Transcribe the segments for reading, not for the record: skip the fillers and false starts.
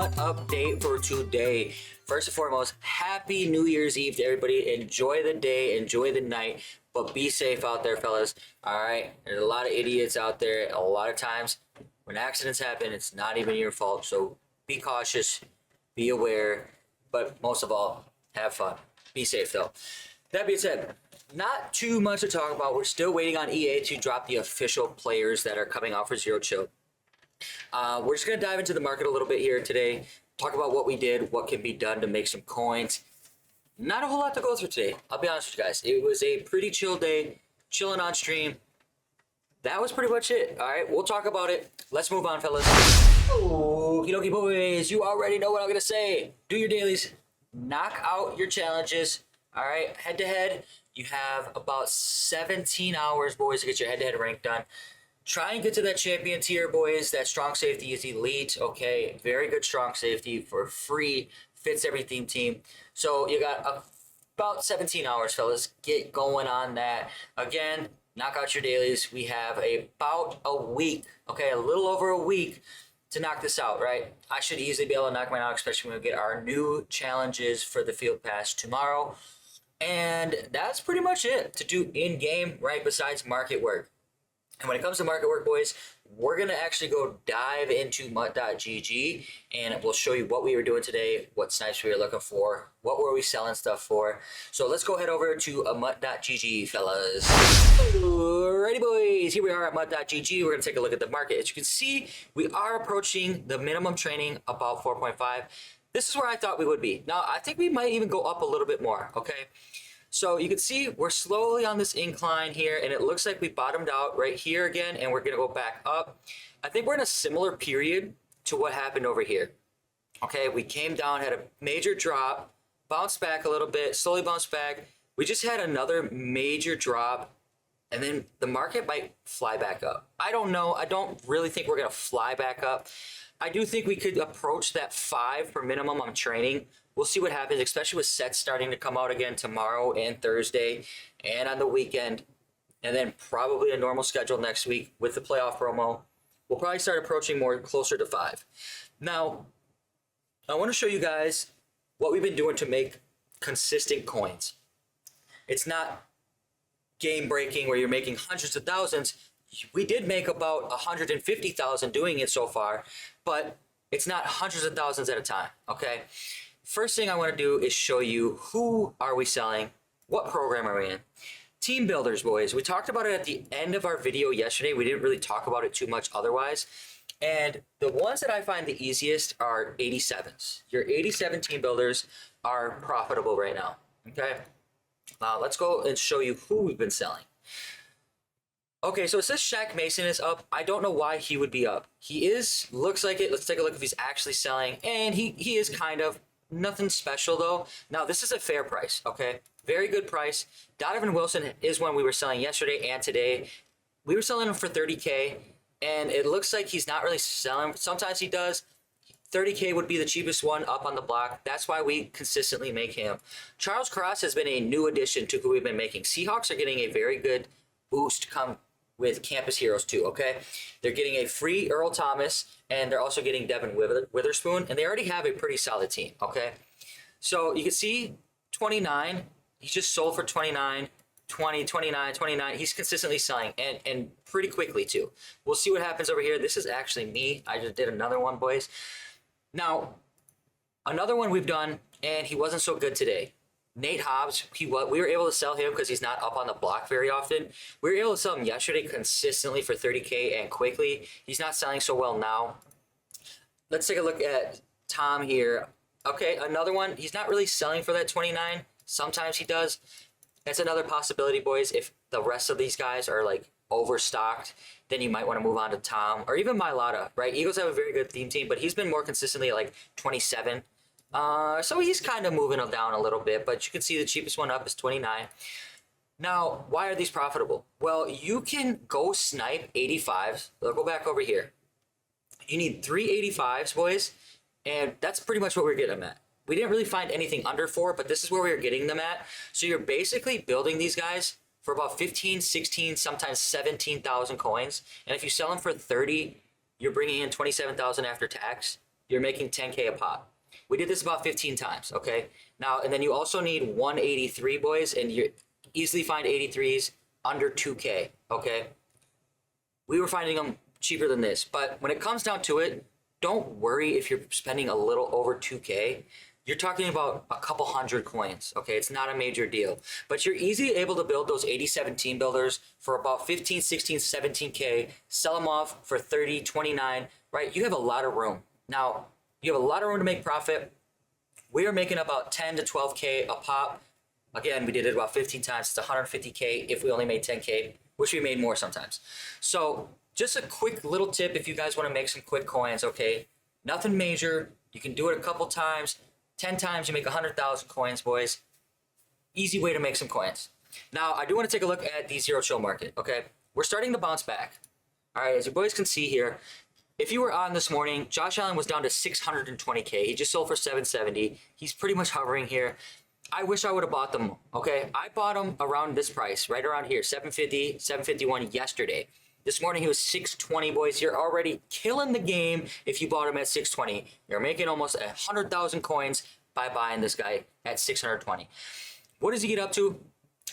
MUT update for today. First and foremost, happy New Year's Eve to everybody. Enjoy the day, enjoy the night, but be safe out there, fellas. All right, there's a lot of idiots out there. A lot of times when accidents happen, it's not even your fault. So be cautious, be aware, but most of all, have fun. Be safe though. That being said, not too much to talk about. We're still waiting on EA to drop the official players that are coming out for Zero Chill. We're just going to dive into the market a little bit here today, talk about what we did, what can be done to make some coins. Not a whole lot to go through today, I'll be honest with you guys. It was a pretty chill day, chilling on stream. That was pretty much it. All right, we'll talk about it. Let's move on, fellas. Okie dokie boys, you already know what I'm going to say. Do your dailies, knock out your challenges. All right, head to head, you have about 17 hours, boys, to get your head to head rank done. Try and get to that champion tier, boys. That strong safety is elite. Okay, very good strong safety for free. Fits every theme team. So you got about 17 hours, fellas. Get going on that. Again, knock out your dailies. We have about a week, okay, a little over a week to knock this out, right? I should easily be able to knock mine out, especially when we get our new challenges for the field pass tomorrow. And that's pretty much it to do in-game, right, besides market work. And when it comes to market work, boys, we're going to actually go dive into MUT.gg and we'll show you what we were doing today, what snipes we were looking for, what were we selling stuff for. So let's go head over to MUT.gg, fellas. Alrighty, boys, here we are at MUT.gg. We're going to take a look at the market. As you can see, we are approaching the minimum training, about 4.5. This is where I thought we would be. Now, I think we might even go up a little bit more, okay? So you can see we're slowly on this incline here, and it looks like we bottomed out right here again, and we're going to go back up. I think we're in a similar period to what happened over here. Okay, we came down, had a major drop, bounced back a little bit, slowly bounced back. We just had another major drop, and then the market might fly back up. I don't know. I don't really think we're going to fly back up. I do think we could approach that 5 per minimum on training. We'll see what happens, especially with sets starting to come out again tomorrow and Thursday and on the weekend. And then probably a normal schedule next week with the playoff promo. We'll probably start approaching more closer to 5. Now, I want to show you guys what we've been doing to make consistent coins. It's not game breaking where you're making hundreds of thousands. We did make about 150,000 doing it so far, but it's not hundreds of thousands at a time, okay? First thing I want to do is show you who are we selling, what program are we in. Team builders, boys. We talked about it at the end of our video yesterday. We didn't really talk about it too much otherwise. And the ones that I find the easiest are 87s. Your 87 team builders are profitable right now, okay? Let's go and show you who we've been selling. Okay, so it says Shaq Mason is up. I don't know why he would be up. He is, looks like it. Let's take a look if he's actually selling. And he is kind of. Nothing special though. Now this is a fair price, okay? Very good price. Donovan Wilson is one we were selling yesterday and today. We were selling him for 30K, and it looks like he's not really selling. Sometimes he does. 30K would be the cheapest one up on the block. That's why we consistently make him. Charles Cross has been a new addition to who we've been making. Seahawks are getting a very good boost come with Campus Heroes too, okay? They're getting a free Earl Thomas, and they're also getting Devin Witherspoon, and they already have a pretty solid team, okay? So you can see 29, he's just sold for 29, 20, 29, 29. He's consistently selling, and pretty quickly too. We'll see what happens over here. This is actually me. I just did another one, boys. Now, another one we've done, and he wasn't so good today. Nate Hobbs, we were able to sell him because he's not up on the block very often. We were able to sell him yesterday consistently for 30K and quickly. He's not selling so well now. Let's take a look at Tom here. Okay, another one. He's not really selling for that 29. Sometimes he does. That's another possibility, boys. If the rest of these guys are like overstocked, then you might want to move on to Tom or even Mylata, right? Eagles have a very good theme team, but he's been more consistently at like 27. So he's kind of moving down a little bit, but you can see the cheapest one up is 29. Now, why are these profitable? Well, you can go snipe 85s. Let's go back over here. You need 3 85s, boys, and that's pretty much what we're getting them at. We didn't really find anything under 4, but this is where we were getting them at. So you're basically building these guys for about 15, 16, sometimes 17,000 coins. And if you sell them for 30, you're bringing in 27,000 after tax. you're making 10K a pop. We did this about 15 times, okay? Now, and then you also need 183, boys, and you easily find 83s under 2K, okay? We were finding them cheaper than this, but when it comes down to it, don't worry if you're spending a little over 2K. You're talking about a couple hundred coins, okay? It's not a major deal. But you're easily able to build those 87 team builders for about 15, 16, 17K, sell them off for 30, 29, right? You have a lot of room. Now, you have a lot of room to make profit. We are making about 10 to 12K a pop. Again, we did it about 15 times. It's 150K if we only made 10K, which we made more sometimes. So just a quick little tip if you guys want to make some quick coins, okay? Nothing major. You can do it a couple times. 10 times, you make 100,000 coins, boys. Easy way to make some coins. Now, I do want to take a look at the zero chill market, okay? We're starting to bounce back. All right, as you boys can see here, if you were on this morning, Josh Allen was down to 620K. He just sold for 770. He's pretty much hovering here. I wish I would have bought them, okay? I bought them around this price, right around here, 750, 751 yesterday. This morning he was 620, boys. You're already killing the game if you bought him at 620. You're making almost 100,000 coins by buying this guy at 620. What does he get up to?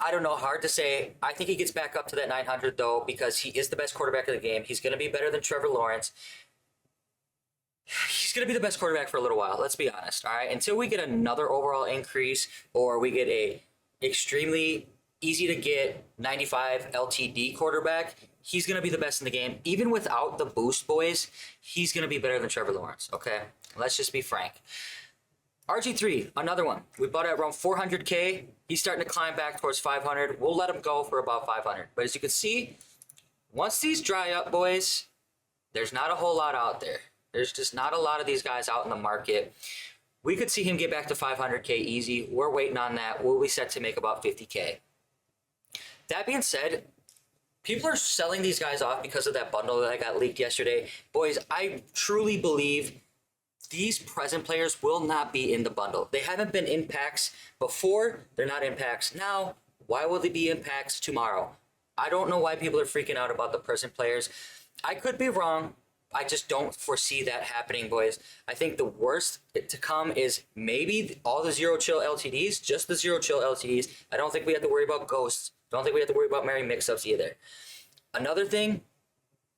I don't know. Hard to say. I think he gets back up to that 900 though, because he is the best quarterback of the game. He's going to be better than Trevor Lawrence. He's going to be the best quarterback for a little while. Let's be honest. All right. Until we get another overall increase or we get a extremely easy to get 95 LTD quarterback, he's going to be the best in the game. Even without the boost, boys, he's going to be better than Trevor Lawrence, okay? Let's just be frank. RG3, another one. We bought it at around 400K. He's starting to climb back towards 500. We'll let him go for about 500. But as you can see, once these dry up, boys, there's not a whole lot out there. There's just not a lot of these guys out in the market. We could see him get back to 500K easy. We're waiting on that. We'll be set to make about 50K. That being said, people are selling these guys off because of that bundle that I got leaked yesterday. Boys, I truly believe these present players will not be in the bundle. They haven't been in packs before. They're not in packs now. Why will they be in packs tomorrow? I don't know why people are freaking out about the present players. I could be wrong. I just don't foresee that happening, boys. I think the worst to come is maybe all the zero chill LTDs, just the zero chill LTDs. I don't think we have to worry about ghosts. Don't think we have to worry about Mary mix-ups either. Another thing,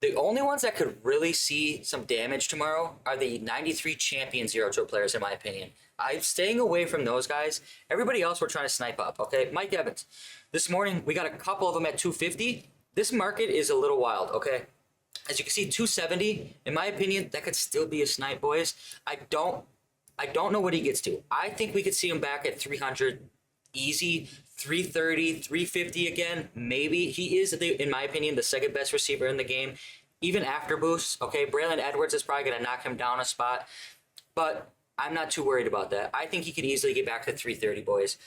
the only ones that could really see some damage tomorrow are the 93 champion zero chill players, in my opinion. I'm staying away from those guys. Everybody else we're trying to snipe up, okay? Mike Evans. This morning, we got a couple of them at 250. This market is a little wild, okay? As you can see, 270, in my opinion, that could still be a snipe, boys. I don't know what he gets to. I think we could see him back at 300 easy, 330, 350 again, maybe. He is, in my opinion, the second best receiver in the game, even after boosts. Okay, Braylon Edwards is probably going to knock him down a spot, but I'm not too worried about that. I think he could easily get back to 330, boys.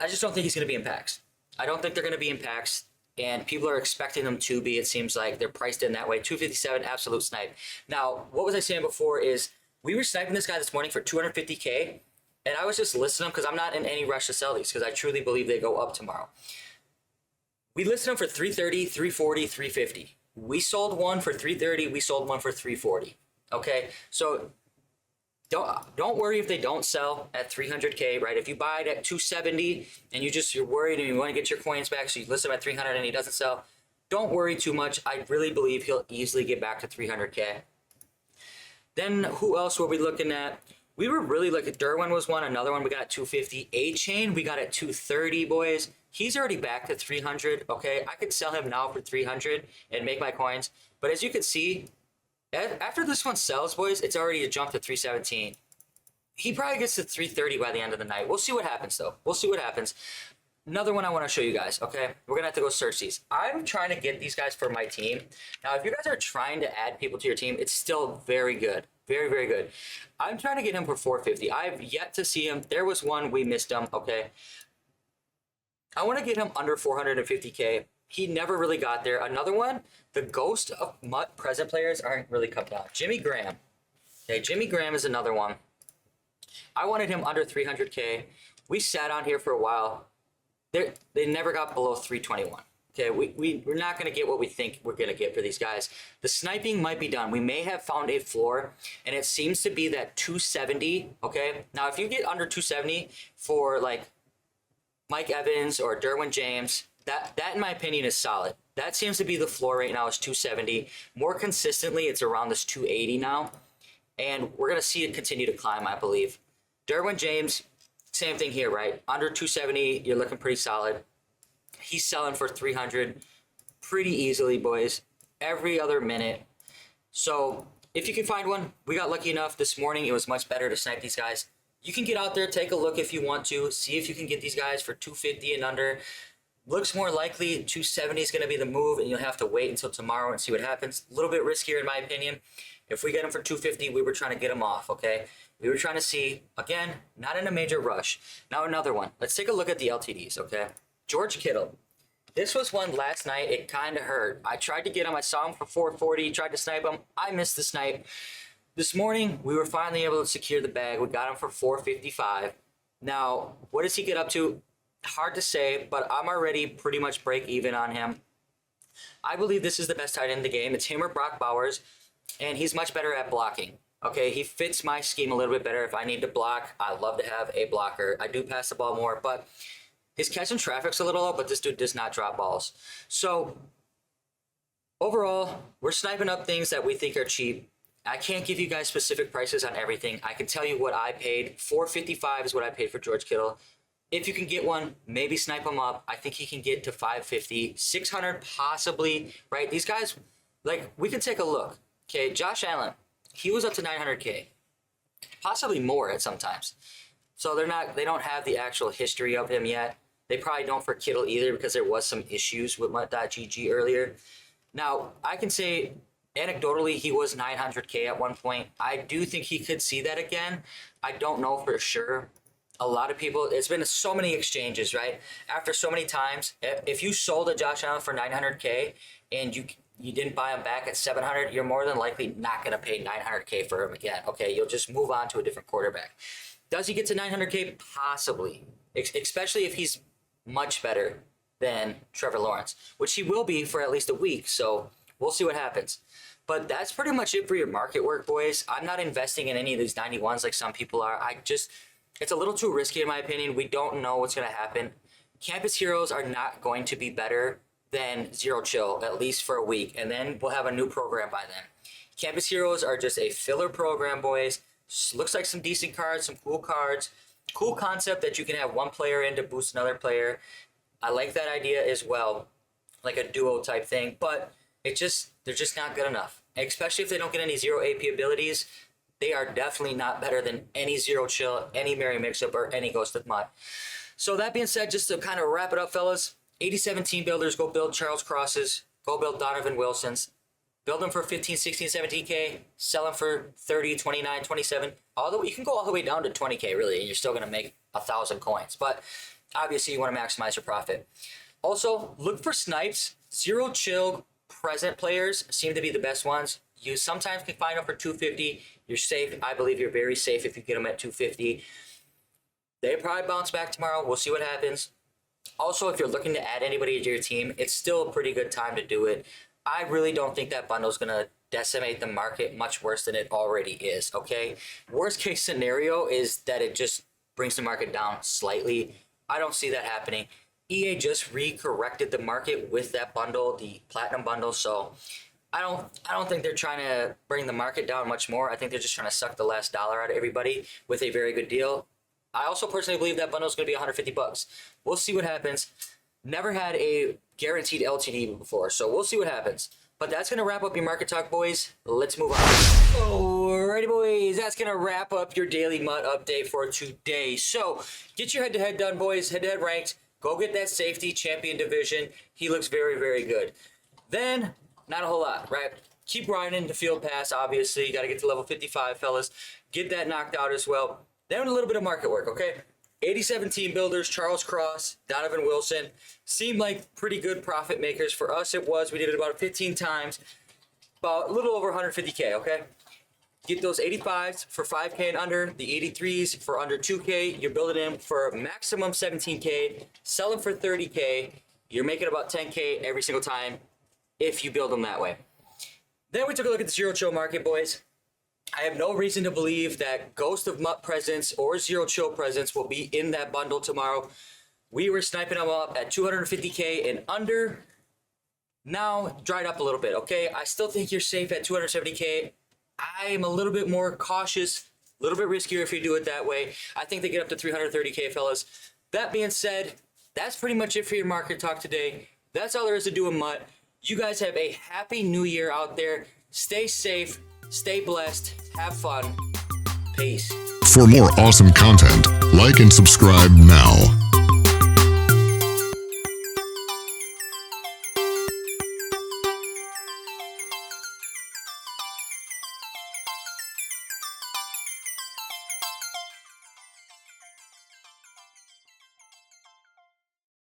I just don't think he's going to be in packs. I don't think they're going to be in packs, and people are expecting them to be. It seems like they're priced in that way. 257, absolute snipe. Now, what was I saying before is we were sniping this guy this morning for 250K, and I was just listing them because I'm not in any rush to sell these because I truly believe they go up tomorrow. We listed them for 330, 340, 350. We sold one for 330. We sold one for 340. Okay, so don't worry if they don't sell at 300K, right? If you buy it at 270 and you're worried and you want to get your coins back, so you list him at 300 and he doesn't sell, don't worry too much. I really believe he'll easily get back to 300K. Then who else were we looking at? We were really looking, Derwin was one, another one we got at 250. A-Chain we got at 230, boys. He's already back to 300, okay? I could sell him now for 300 and make my coins. But as you can see, after this one sells, boys, it's already a jump to 317. He probably gets to 330 by the end of the night. We'll see what happens, though. We'll see what happens. Another one I want to show you guys, okay? We're going to have to go search these. I'm trying to get these guys for my team. Now, if you guys are trying to add people to your team, it's still very good. Very, very good. I'm trying to get him for 450. I've yet to see him. There was one, we missed him, okay? I want to get him under 450K. He never really got there. Another one, the ghost of MUT present players aren't really coming out. Jimmy Graham. Okay, Jimmy Graham is another one. I wanted him under 300K. We sat on here for a while. They never got below 321. Okay, we're not going to get what we think we're going to get for these guys. The sniping might be done. We may have found a floor, and it seems to be that 270. Okay, now if you get under 270 for like Mike Evans or Derwin James, that in my opinion is solid. That seems to be the floor right now is 270. More consistently, it's around this 280 now, and we're going to see it continue to climb, I believe. Derwin James, same thing here, right? Under 270, you're looking pretty solid. He's selling for 300 pretty easily, boys, every other minute. So if you can find one, we got lucky enough this morning. It was much better to snipe these guys. You can get out there, take a look if you want to, see if you can get these guys for 250 and under. Looks more likely 270 is going to be the move, and you'll have to wait until tomorrow and see what happens. A little bit riskier in my opinion. If we get them for 250, we were trying to get them off, okay? We were trying to see, again, not in a major rush. Now another one. Let's take a look at the LTDs, okay? George Kittle. This was one last night. It kind of hurt. I tried to get him. I saw him for 440. Tried to snipe him. I missed the snipe. This morning, we were finally able to secure the bag. We got him for 455. Now, what does he get up to? Hard to say, but I'm already pretty much break even on him. I believe this is the best tight end in the game. It's him or Brock Bowers, and he's much better at blocking. Okay, he fits my scheme a little bit better. If I need to block, I love to have a blocker. I do pass the ball more, but his catch and traffic's a little low, but this dude does not drop balls. So overall, we're sniping up things that we think are cheap. I can't give you guys specific prices on everything. I can tell you what I paid. $455 is what I paid for George Kittle. If you can get one, maybe snipe him up. I think he can get to 550, 600 possibly, right? These guys, like, we can take a look. Okay, Josh Allen, he was up to 900K, possibly more at sometimes. So they don't have the actual history of him yet. They probably don't for Kittle either because there was some issues with MUT.GG earlier. Now, I can say anecdotally he was 900K at one point. I do think he could see that again. I don't know for sure. A lot of people, it's been so many exchanges, right? After so many times, if you sold a Josh Allen for 900K and you didn't buy him back at 700, you're more than likely not going to pay 900K for him again. Okay, you'll just move on to a different quarterback. Does he get to 900K? Possibly, especially if he's much better than Trevor Lawrence, which he will be for at least a week. So we'll see what happens. But that's pretty much it for your market work, boys. I'm not investing in any of these 91s like some people are. It's a little too risky in my opinion. We don't know what's going to happen. Campus Heroes are not going to be better than Zero Chill, at least for a week. And then we'll have a new program by then. Campus Heroes are just a filler program, boys. Looks like some decent cards, some cool cards. Cool concept that you can have one player in to boost another player. I like that idea as well, like a duo type thing, but they're just not good enough. Especially if they don't get any zero AP abilities, they are definitely not better than any Zero Chill, any Merry Mix-Up, or any Ghost of MUT. So that being said, just to kind of wrap it up, fellas, 87 team builders, go build Charles Crosses, go build Donovan Wilsons. Build them for 15, 16, 17K, sell them for 30, 29, 27. Although you can go all the way down to 20K really, and you're still going to make 1,000 coins. But obviously you want to maximize your profit. Also, look for snipes. Zero Chill present players seem to be the best ones. You sometimes can find them for 250. You're safe. I believe you're very safe if you get them at 250. They probably bounce back tomorrow. We'll see what happens. Also, if you're looking to add anybody to your team, it's still a pretty good time to do it. I really don't think that bundle is going to decimate the market much worse than it already is, okay? Worst case scenario is that it just brings the market down slightly. I don't see that happening. EA just re-corrected the market with that bundle, the Platinum bundle, so I don't think they're trying to bring the market down much more. I think they're just trying to suck the last dollar out of everybody with a very good deal. I also personally believe that bundle is going to be $150. We'll see what happens. Never had a guaranteed LTD before, so we'll see what happens. But that's going to wrap up your market talk, boys. Let's move on. Alrighty, boys. That's going to wrap up your Daily MUT update for today. So get your head-to-head done, boys. Head-to-head ranked. Go get that safety champion division. He looks very, very good. Then, not a whole lot, right? Keep grinding the field pass, obviously. You got to get to level 55, fellas. Get that knocked out as well. Then a little bit of market work, okay? 87 team builders, Charles Cross, Donovan Wilson, seemed like pretty good profit makers. For us, it was. We did it about 15 times, about a little over 150K, okay? Get those 85s for 5K and under, the 83s for under 2K. You're building them for maximum 17K, sell them for 30K. You're making about 10K every single time if you build them that way. Then we took a look at the zero chill market, boys. I have no reason to believe that Ghost of Mutt presents or Zero Chill presents will be in that bundle tomorrow. We were sniping them up at 250K and under. Now dried up a little bit, okay? I still think you're safe at 270K. I am a little bit more cautious, a little bit riskier if you do it that way. I think they get up to 330K, fellas. That being said, that's pretty much it for your market talk today. That's all there is to do in MUT. You guys have a happy new year out there. Stay safe, stay blessed, have fun. Peace. For more awesome content, like and subscribe now.